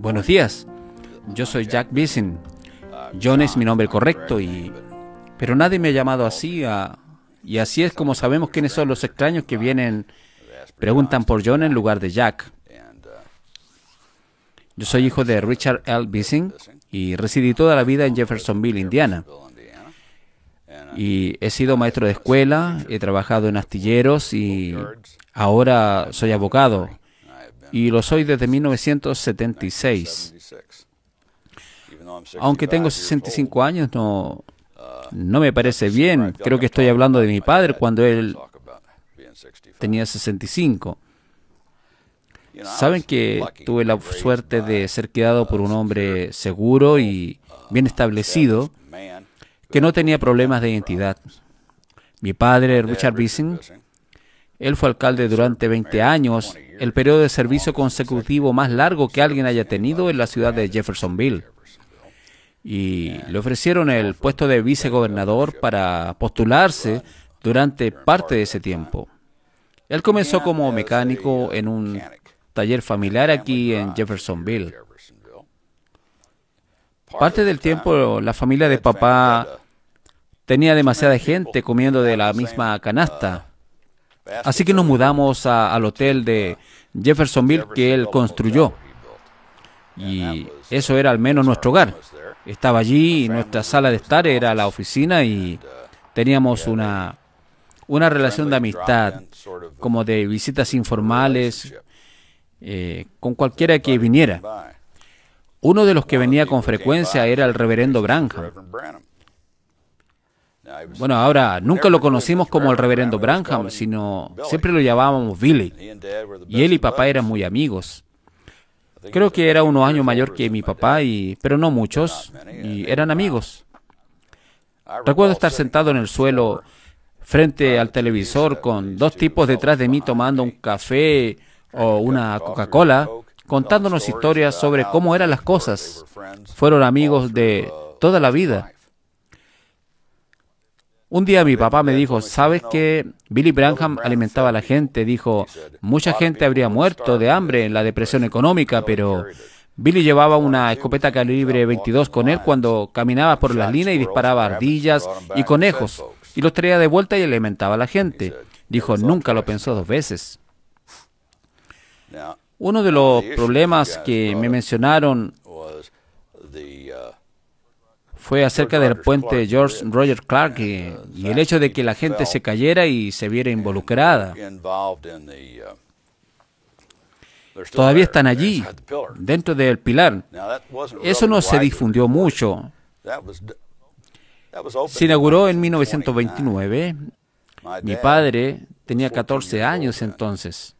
Buenos días, yo soy Jack Bissing. John es mi nombre correcto, pero nadie me ha llamado así, y así es como sabemos quiénes son los extraños que vienen, preguntan por John en lugar de Jack. Yo soy hijo de Richard L. Bissing y residí toda la vida en Jeffersonville, Indiana. Y he sido maestro de escuela, he trabajado en astilleros y ahora soy abogado. Y lo soy desde 1976. Aunque tengo 65 años, no me parece bien. Creo que estoy hablando de mi padre cuando él tenía 65. Saben que tuve la suerte de ser criado por un hombre seguro y bien establecido, que no tenía problemas de identidad. Mi padre, Richard Bissing, él fue alcalde durante 20 años, el periodo de servicio consecutivo más largo que alguien haya tenido en la ciudad de Jeffersonville. Y le ofrecieron el puesto de vicegobernador para postularse durante parte de ese tiempo. Él comenzó como mecánico en un taller familiar aquí en Jeffersonville. Parte del tiempo la familia de papá tenía demasiada gente comiendo de la misma canasta. Así que nos mudamos al hotel de Jeffersonville que él construyó. Y eso era al menos nuestro hogar. Estaba allí y nuestra sala de estar era la oficina y teníamos una relación de amistad, como de visitas informales, con cualquiera que viniera. Uno de los que venía con frecuencia era el reverendo Branham. Bueno, ahora nunca lo conocimos como el reverendo Branham, sino siempre lo llamábamos Billy. Y él y papá eran muy amigos. Creo que era unos años mayor que mi papá, pero no muchos, y eran amigos. Recuerdo estar sentado en el suelo frente al televisor con dos tipos detrás de mí tomando un café o una Coca-Cola, contándonos historias sobre cómo eran las cosas. Fueron amigos de toda la vida. Un día mi papá me dijo, ¿sabes qué? Billy Branham alimentaba a la gente. Dijo, mucha gente habría muerto de hambre en la depresión económica, pero Billy llevaba una escopeta calibre 22 con él cuando caminaba por las líneas y disparaba ardillas y conejos, y los traía de vuelta y alimentaba a la gente. Dijo, nunca lo pensó dos veces. Uno de los problemas que me mencionaron fue acerca del puente George Rogers Clark y el hecho de que la gente se cayera y se viera involucrada. Todavía están allí, dentro del pilar. Eso no se difundió mucho. Se inauguró en 1929. Mi padre tenía 14 años entonces.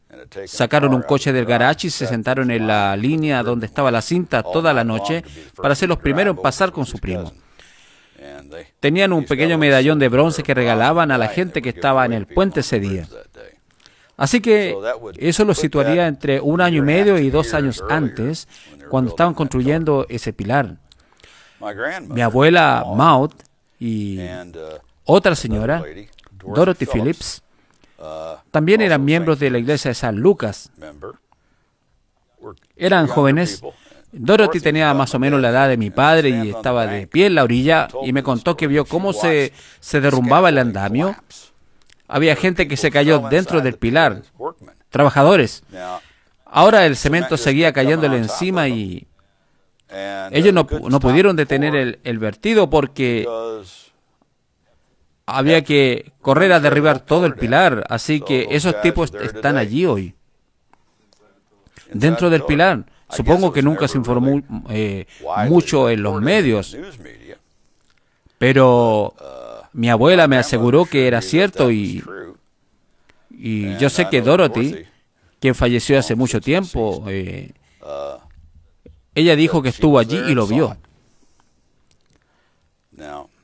Sacaron un coche del garage y se sentaron en la línea donde estaba la cinta toda la noche para ser los primeros en pasar con su primo. Tenían un pequeño medallón de bronce que regalaban a la gente que estaba en el puente ese día. Así que eso lo situaría entre 1 año y medio y 2 años antes, cuando estaban construyendo ese pilar. Mi abuela Maud y otra señora, Dorothy Phillips, también eran miembros de la iglesia de San Lucas. Eran jóvenes. Dorothy tenía más o menos la edad de mi padre y estaba de pie en la orilla y me contó que vio cómo se derrumbaba el andamio. Había gente que se cayó dentro del pilar, trabajadores. Ahora el cemento seguía cayéndole encima y ellos no pudieron detener el vertido porque había que correr a derribar todo el pilar, así que esos tipos están allí hoy, dentro del pilar. Supongo que nunca se informó mucho en los medios, pero mi abuela me aseguró que era cierto y yo sé que Dorothy, quien falleció hace mucho tiempo, ella dijo que estuvo allí y lo vio.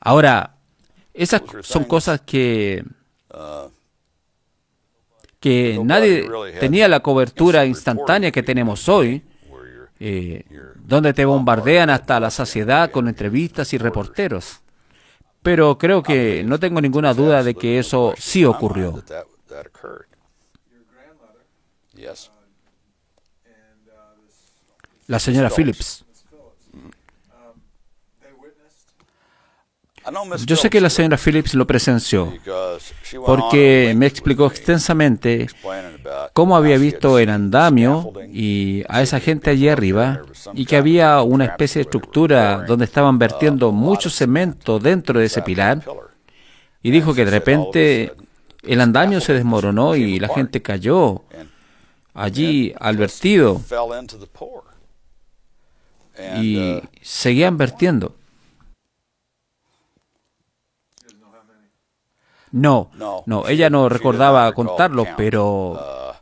Ahora, esas son cosas que nadie tenía la cobertura instantánea que tenemos hoy, donde te bombardean hasta la saciedad con entrevistas y reporteros. Pero creo que no tengo ninguna duda de que eso sí ocurrió. la señora Phillips. Yo sé que la señora Phillips lo presenció porque me explicó extensamente cómo había visto el andamio y a esa gente allí arriba y que había una especie de estructura donde estaban vertiendo mucho cemento dentro de ese pilar, y dijo que de repente el andamio se desmoronó y la gente cayó allí al vertido y seguían vertiendo. No, ella no recordaba contarlo, pero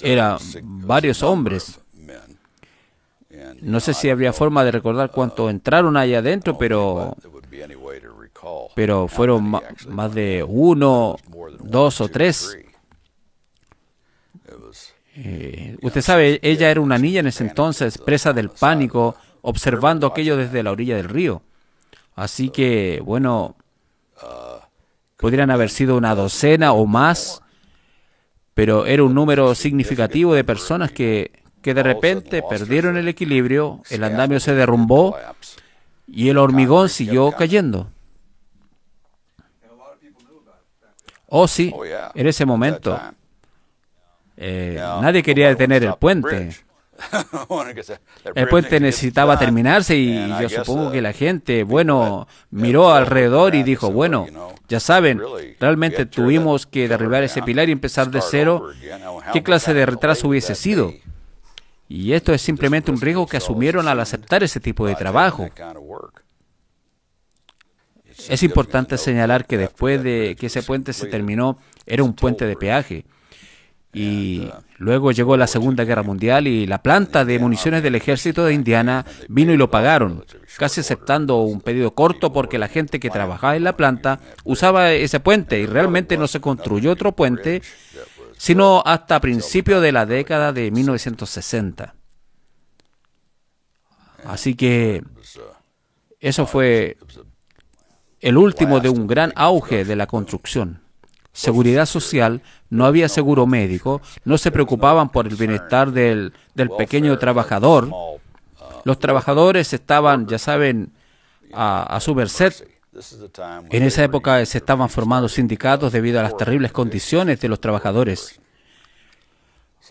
eran varios hombres. No sé si habría forma de recordar cuántos entraron allá adentro, pero fueron más de uno, dos o tres. Usted sabe, ella era una niña en ese entonces, presa del pánico, observando aquello desde la orilla del río. Así que, bueno, podrían haber sido una docena o más, pero era un número significativo de personas que de repente perdieron el equilibrio, el andamio se derrumbó y el hormigón siguió cayendo. Oh, sí, en ese momento. Nadie quería detener el puente. El puente necesitaba terminarse y yo supongo que la gente, bueno, miró alrededor y dijo, bueno, ya saben, realmente tuvimos que derribar ese pilar y empezar de cero. ¿Qué clase de retraso hubiese sido? Y esto es simplemente un riesgo que asumieron al aceptar ese tipo de trabajo. Es importante señalar que después de que ese puente se terminó, era un puente de peaje. Y luego llegó la Segunda Guerra Mundial y la planta de municiones del ejército de Indiana vino y lo pagaron, casi aceptando un pedido corto porque la gente que trabajaba en la planta usaba ese puente y realmente no se construyó otro puente sino hasta principios de la década de 1960. Así que eso fue el último de un gran auge de la construcción. Seguridad social, no había seguro médico, no se preocupaban por el bienestar del pequeño trabajador. Los trabajadores estaban, ya saben, a su merced. En esa época se estaban formando sindicatos debido a las terribles condiciones de los trabajadores.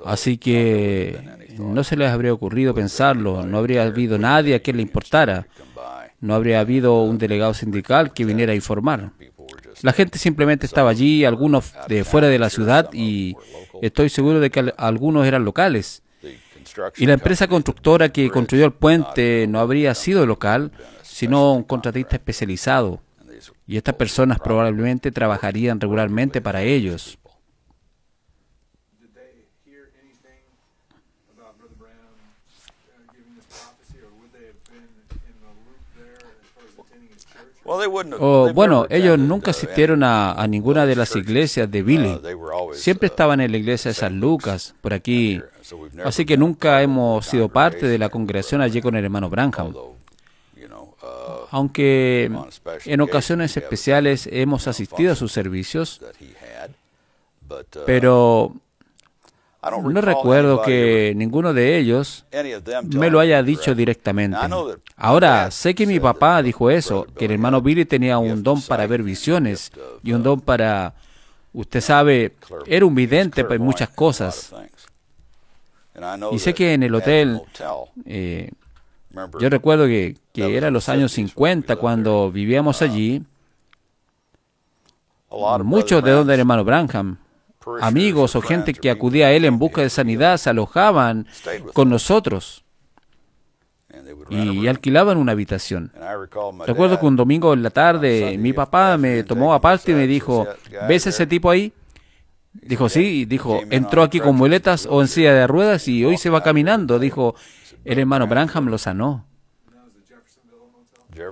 Así que no se les habría ocurrido pensarlo, no habría habido nadie a quien le importara, no habría habido un delegado sindical que viniera a informar. La gente simplemente estaba allí, algunos de fuera de la ciudad, y estoy seguro de que algunos eran locales. Y la empresa constructora que construyó el puente no habría sido local, sino un contratista especializado. Y estas personas probablemente trabajarían regularmente para ellos. Bueno, ellos nunca asistieron a ninguna de las iglesias de Billy. Siempre estaban en la iglesia de San Lucas, por aquí. Así que nunca hemos sido parte de la congregación allí con el hermano Branham. Aunque en ocasiones especiales hemos asistido a sus servicios, pero no recuerdo que ninguno de ellos me lo haya dicho directamente. Ahora, sé que mi papá dijo eso, que el hermano Billy tenía un don para ver visiones y un don para, usted sabe, era un vidente en muchas cosas. Y sé que en el hotel, yo recuerdo que era los años 50 cuando vivíamos allí, muchos de donde el hermano Branham, amigos o gente que acudía a él en busca de sanidad, se alojaban con nosotros y alquilaban una habitación. Recuerdo que un domingo en la tarde mi papá me tomó aparte y me dijo, ¿ves ese tipo ahí? Dijo, sí. Dijo, entró aquí con muletas o en silla de ruedas y hoy se va caminando. Dijo, el hermano Branham lo sanó.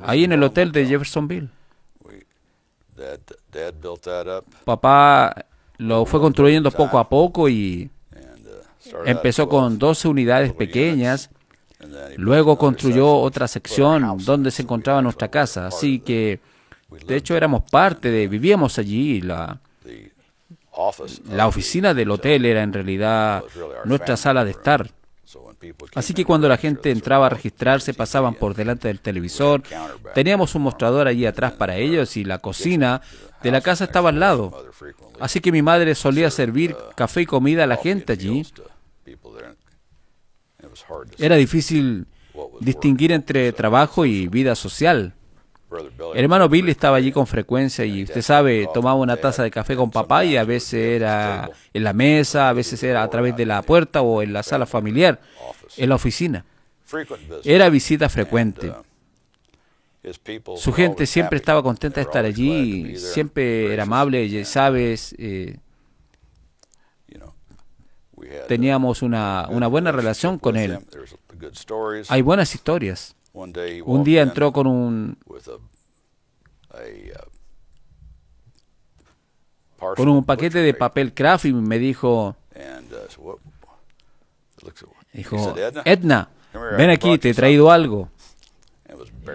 Ahí en el hotel de Jeffersonville. Papá lo fue construyendo poco a poco y empezó con 12 unidades pequeñas. Luego construyó otra sección donde se encontraba nuestra casa. Así que, de hecho, vivíamos allí. La oficina del hotel era en realidad nuestra sala de estar. Así que cuando la gente entraba a registrarse, pasaban por delante del televisor. Teníamos un mostrador allí atrás para ellos y la cocina de la casa estaba al lado. Así que mi madre solía servir café y comida a la gente allí. Era difícil distinguir entre trabajo y vida social. El hermano Billy estaba allí con frecuencia y usted sabe, tomaba una taza de café con papá y a veces era en la mesa, a veces era a través de la puerta o en la sala familiar, en la oficina. Era visita frecuente. Su gente siempre estaba contenta de estar allí, siempre era amable, ya sabes, teníamos una buena relación con él. Hay buenas historias. Un día entró con un paquete de papel craft y me dijo, Edna, ven aquí, te he traído algo.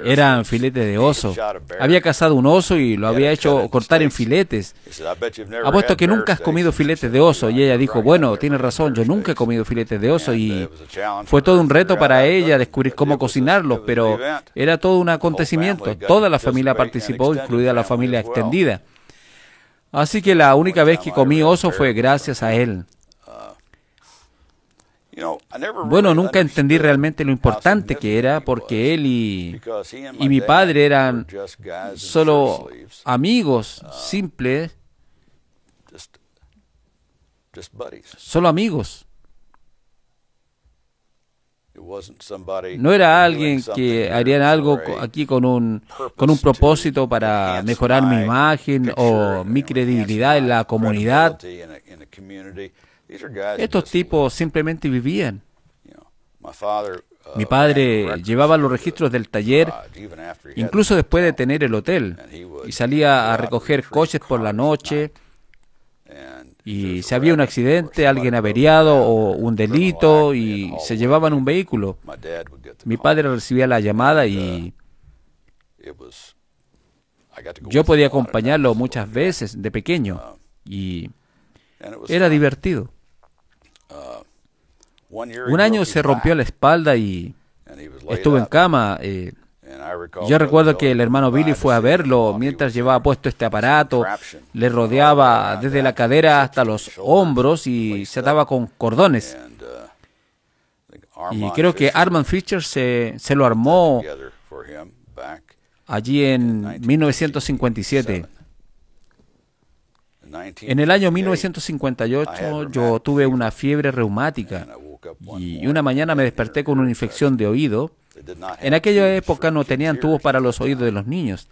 Eran filetes de oso. Había cazado un oso y lo había hecho cortar en filetes. Apuesto que nunca has comido filetes de oso. Y ella dijo, bueno, tienes razón, yo nunca he comido filetes de oso. Y fue todo un reto para ella descubrir cómo cocinarlos, pero era todo un acontecimiento. Toda la familia participó, incluida la familia extendida. Así que la única vez que comí oso fue gracias a él. Bueno, nunca entendí realmente lo importante que era, porque él y mi padre eran solo amigos simples, solo amigos. No era alguien que harían algo aquí con un propósito para mejorar mi imagen o mi credibilidad en la comunidad. Estos tipos simplemente vivían. Mi padre llevaba los registros del taller, incluso después de tener el hotel, y salía a recoger coches por la noche, y si había un accidente, alguien averiado o un delito, y se llevaban un vehículo. Mi padre recibía la llamada y yo podía acompañarlo muchas veces de pequeño, y era divertido. Un año se rompió la espalda y estuvo en cama. Yo recuerdo que el hermano Billy fue a verlo mientras llevaba puesto este aparato. Le rodeaba desde la cadera hasta los hombros y se ataba con cordones. Y creo que Armand Fisher se lo armó allí en 1957. En el año 1958 yo tuve una fiebre reumática y una mañana me desperté con una infección de oído. En aquella época no tenían tubos para los oídos de los niños.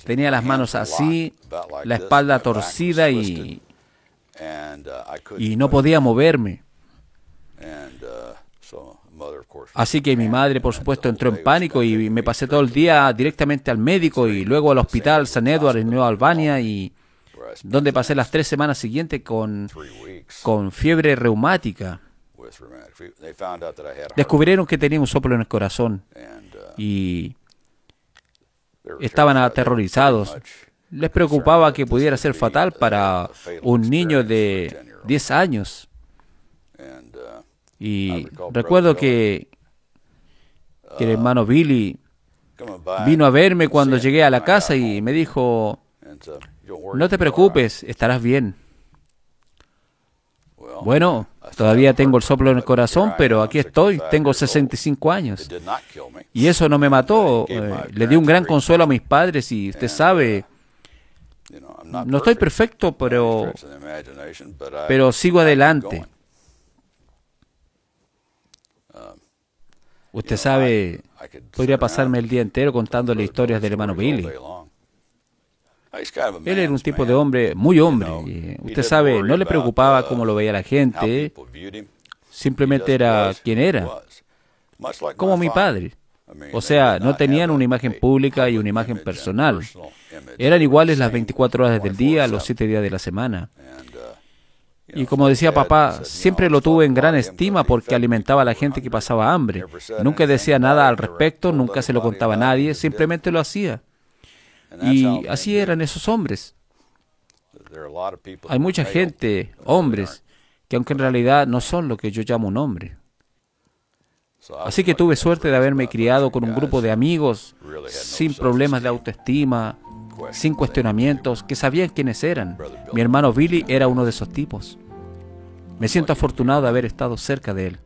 Tenía las manos así, la espalda torcida y no podía moverme. Así que mi madre, por supuesto, entró en pánico y me pasé todo el día directamente al médico y luego al hospital St. Edward en Nueva Albania, y donde pasé las 3 semanas siguientes con fiebre reumática. Descubrieron que tenía un soplo en el corazón y estaban aterrorizados. Les preocupaba que pudiera ser fatal para un niño de 10 años. Y recuerdo que el hermano Billy vino a verme cuando llegué a la casa y me dijo, no te preocupes, estarás bien. Bueno, todavía tengo el soplo en el corazón, pero aquí estoy, tengo 65 años. Y eso no me mató, le di un gran consuelo a mis padres y usted sabe, no estoy perfecto, pero sigo adelante. Usted sabe, podría pasarme el día entero contándole historias del hermano Billy. Él era un tipo de hombre, muy hombre. Y usted sabe, no le preocupaba cómo lo veía la gente, simplemente era quien era, como mi padre. O sea, no tenían una imagen pública y una imagen personal. Eran iguales las 24 horas del día, los 7 días de la semana. Y como decía papá, siempre lo tuve en gran estima porque alimentaba a la gente que pasaba hambre. Nunca decía nada al respecto, nunca se lo contaba a nadie, simplemente lo hacía. Y así eran esos hombres. Hay mucha gente, hombres, que aunque en realidad no son lo que yo llamo un hombre. Así que tuve suerte de haberme criado con un grupo de amigos sin problemas de autoestima, sin cuestionamientos, que sabían quiénes eran. Mi hermano Billy era uno de esos tipos. Me siento afortunado de haber estado cerca de él.